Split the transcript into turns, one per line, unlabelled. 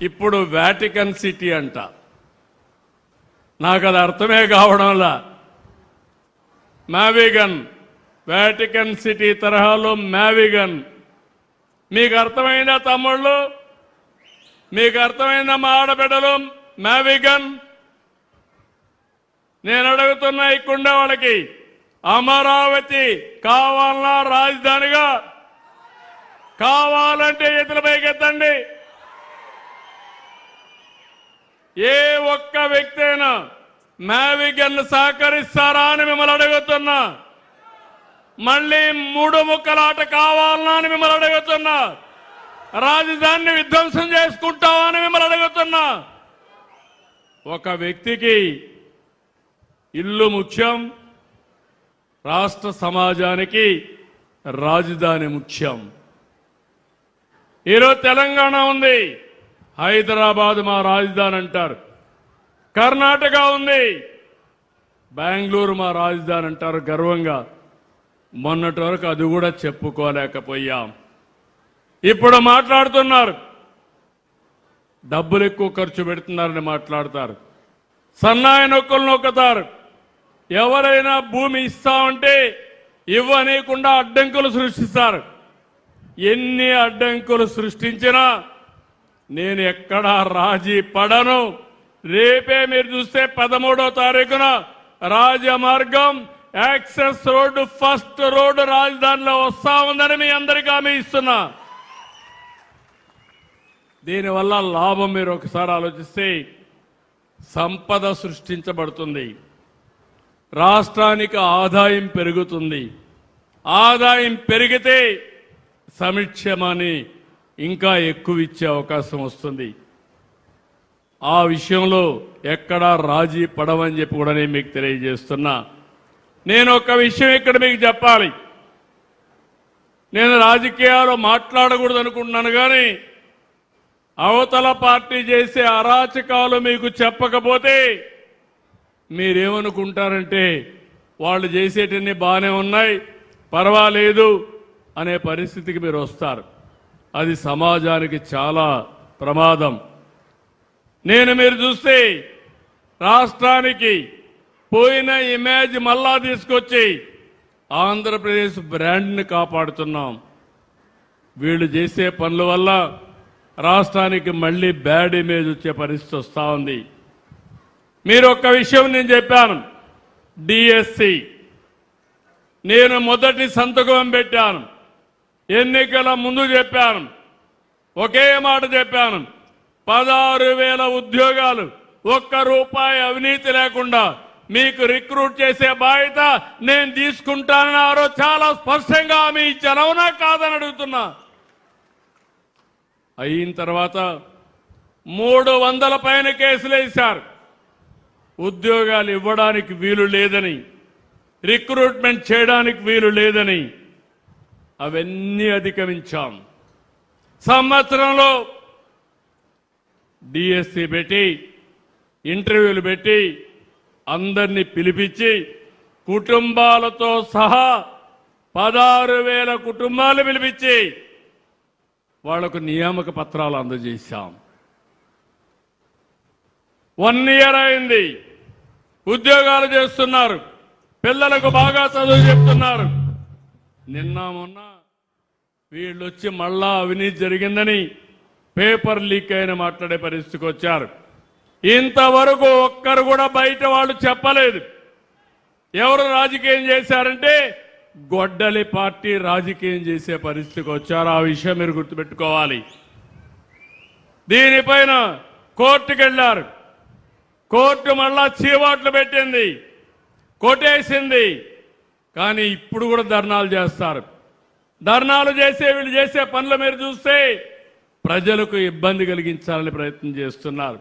ఇప్పుడు Vatican city అంట. నాకు అది అర్థమే కావడంలా. మావిగన్, వాటికన్ సిటీ తరహాలో మావిగన్. మీకు అర్థమైందా తమ్ముళ్ళు? మీకు అర్థమైందా మా ఆడబిడ్డలు? మావిగన్. నేను అడుగుతున్నా ఇక్కడుండే వాళ్ళకి, అమరావతి కావాలన్నా రాజధానిగా? కావాలంటే ఎత్తుల పైకెత్తండి. ఏ ఒక్క వ్యక్తి అయినా మావిగన్ సహకరిస్తారా అని మిమ్మల్ని అడుగుతున్నా. మళ్ళీ మూడు ముక్కలాట కావాలన్నా అని మిమ్మల్ని అడుగుతున్నా. రాజధానిని విధ్వంసం చేసుకుంటావా అని మిమ్మల్ని అడుగుతున్నా. ఒక వ్యక్తికి ఇల్లు ముఖ్యం, రాష్ట్ర సమాజానికి రాజధాని ముఖ్యం. ఈరోజు తెలంగాణ ఉంది, హైదరాబాద్ మా రాజధాని అంటారు. కర్ణాటక ఉంది, బెంగళూరు మా రాజధాని అంటారు గర్వంగా. మొన్నటి వరకు అది కూడా చెప్పుకోలేకపోయాం. ఇప్పుడు మాట్లాడుతున్నారు, డబ్బులు ఎక్కువ ఖర్చు పెడుతున్నారని మాట్లాడతారు. సన్నాయి నొక్కులు నొక్కుతారు. ఎవరైనా భూమి ఇస్తామంటే ఇవ్వనీయకుండా అడ్డంకులు సృష్టిస్తారు. ఎన్ని అడ్డంకులు సృష్టించినా నేను ఎక్కడా రాజీ పడను. రేపే మీరు చూస్తే 13వ తారీఖున రాజమార్గం యాక్సెస్ రోడ్డు, ఫస్ట్ రోడ్డు రాజధానిలో వస్తా ఉందని మీ అందరికీ హామీ ఇస్తున్నా. దీనివల్ల లాభం మీరు ఒకసారి ఆలోచిస్తే, సంపద సృష్టించబడుతుంది, రాష్ట్రానికి ఆదాయం పెరుగుతుంది. ఆదాయం పెరిగితే సంక్షేమాన్ని ఇంకా ఎక్కువ ఇచ్చే అవకాశం వస్తుంది. ఆ విషయంలో ఎక్కడా రాజీ పడవని చెప్పి కూడా నేను మీకు తెలియజేస్తున్నా. నేను ఒక విషయం ఇక్కడ మీకు చెప్పాలి. నేను రాజకీయాలు మాట్లాడకూడదు అనుకుంటున్నాను, కానీ అవతల పార్టీ చేసే అరాచకాలు మీకు చెప్పకపోతే మీరేమనుకుంటారంటే వాళ్ళు చేసేటన్ని బాగానే ఉన్నాయి, పర్వాలేదు అనే పరిస్థితికి మీరు వస్తారు. అది సమాజానికి చాలా ప్రమాదం. మీరు చూస్తే రాష్ట్రానికి పోయిన ఇమేజ్ మళ్ళా తీసుకొచ్చి ఆంధ్రప్రదేశ్ బ్రాండ్ని కాపాడుతున్నాం. వీళ్ళు చేసే పనుల వల్ల రాష్ట్రానికి మళ్ళీ బ్యాడ్ ఇమేజ్ వచ్చే పరిస్థితి వస్తూ ఉంది. మీరు ఒక్క విషయం నేను చెప్పాను, డిఎస్సి నేను మొదటి సంతకం పెట్టాను. ఎన్నికల ముందు చెప్పాను, ఒకే మాట చెప్పాను, 16,000 ఉద్యోగాలు, ఒక్క రూపాయి అవినీతి లేకుండా మీకు రిక్రూట్ చేసే బాధ్యత నేను తీసుకుంటానని ఆ రోజు చాలా స్పష్టంగా హామీ ఇచ్చాను. అవునా కాదని అడుగుతున్నా. అయిన తర్వాత 300 పైన కేసులు వేశారు. ఉద్యోగాలు ఇవ్వడానికి వీలు లేదని, రిక్రూట్మెంట్ చేయడానికి వీలు లేదని అవన్నీ అధిగమించాం. సంవత్సరంలో డిఎస్సి పెట్టి, ఇంటర్వ్యూలు పెట్టి, అందరినీ పిలిపించి కుటుంబాలతో సహా 16,000 కుటుంబాలు పిలిపించి వాళ్లకు నియామక పత్రాలు అందజేశాం. 1 ఇయర్ అయింది, ఉద్యోగాలు చేస్తున్నారు, పిల్లలకు బాగా చదువు చెప్తున్నారు. నిన్న మొన్న వీళ్ళు వచ్చి మళ్ళా అవినీతి జరిగిందని పేపర్ లీక్ అయిన మాట్లాడే పరిస్థితికి వచ్చారు. ఇంతవరకు ఒక్కరు కూడా బయట వాళ్ళు చెప్పలేదు. ఎవరు రాజకీయం చేశారంటే గొడ్డలి పార్టీ రాజకీయం చేసే పరిస్థితికి వచ్చారు. ఆ విషయం మీరు గుర్తుపెట్టుకోవాలి. దీనిపైన కోర్టుకు వెళ్ళారు. కోర్టు మళ్ళా చీవాట్లు పెట్టింది, కొట్టేసింది. కానీ ఇప్పుడు కూడా ధర్నాలు చేస్తారు. ధర్నాలు చేసే వీళ్ళు చేసే పనులు మీరు చూస్తే ప్రజలకు ఇబ్బంది కలిగించాలని ప్రయత్నం చేస్తున్నారు.